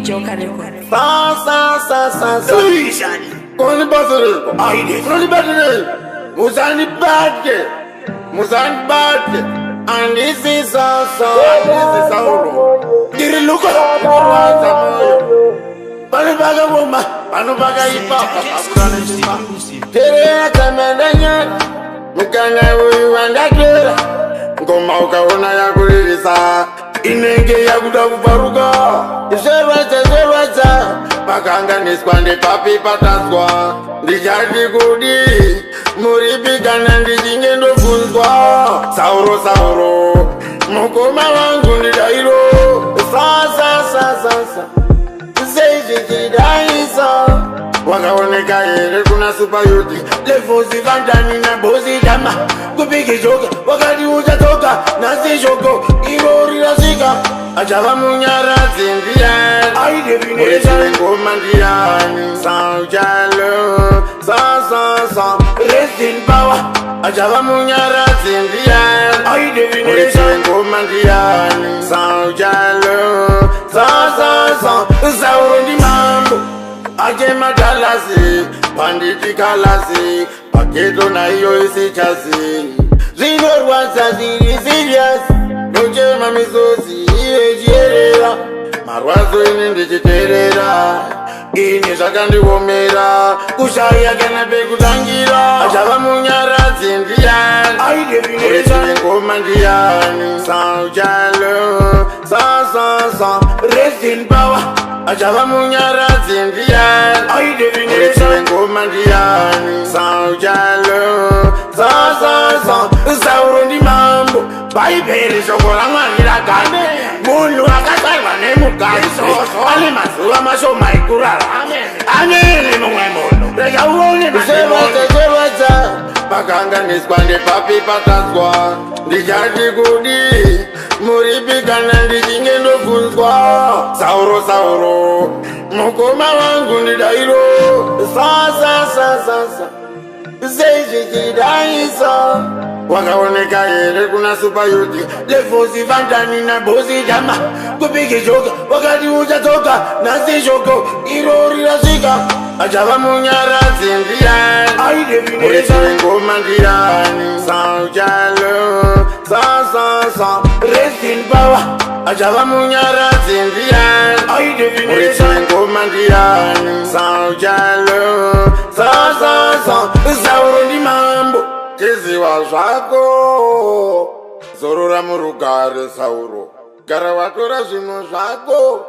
Joker Record. Sa. Koni basere. Haydi. Koni basere. Musani badge. And this is so. This is so. Diri luka. Panubaga woma. Panubaga ipa. Tere kamendanya. Mukana uyu wandakira. Ngoma ukaona ya kulilisa. Inenge ya kudakuparuka. Zerwaza pakanganiswa ndepapi patazwa ndichati kudi muripikana ndichinge ndofunzwa sauro mukoma wangu ndidairo sasa seizvichidaisa wakaoneka here kuna supayuti lefosi vandani nabosi dama kupiki shoka wakati uchatoka nasi shoko iro rirasvika achava munyaradzi ndiani ngoma ndiani saujalo sa rest in power achava munyaradzi ndiani ngoma ndiani saujalo sa sauro ndi mambo achemadalasi panditi kalasi paketo naiyo isichasi zvinorwadza zviri serious ndochema misozi ichierera marwadzo ini ndichiteerera ini zvakandiomera kushaya kana pekutangira achava munyaradzi ndiani ngoma ndiani saujalo sa rest in power achava munyaradzi ndiani ngoma ndiani saujalo sa sauro ndi mambo bhaibheri shoko ramwari ragane munhu akatarwa nemugazi ane mazuva mashoma ekurarama amene mumwe munhu rega uone sevaza pakanganiswa ndepapi patazwa ndichati kudi muripikana ndichinge ndofunzwa sauro mukoma wangu ndidairo sasa seizvichidaisa wakaoneka here kuna supayuti lefosi vandani nabosi dama kupiki shoka wakati uchatoka nasi shoko iro rirasvika achava munyaradzi ndiani ngoma ndiani saujalo sa rest in power achava munyaradzi ndiani ngoma ndiani saujalo sa sauro ndi mambo chiziva zvako zorora murugare sauro gara watora zvinhu zvako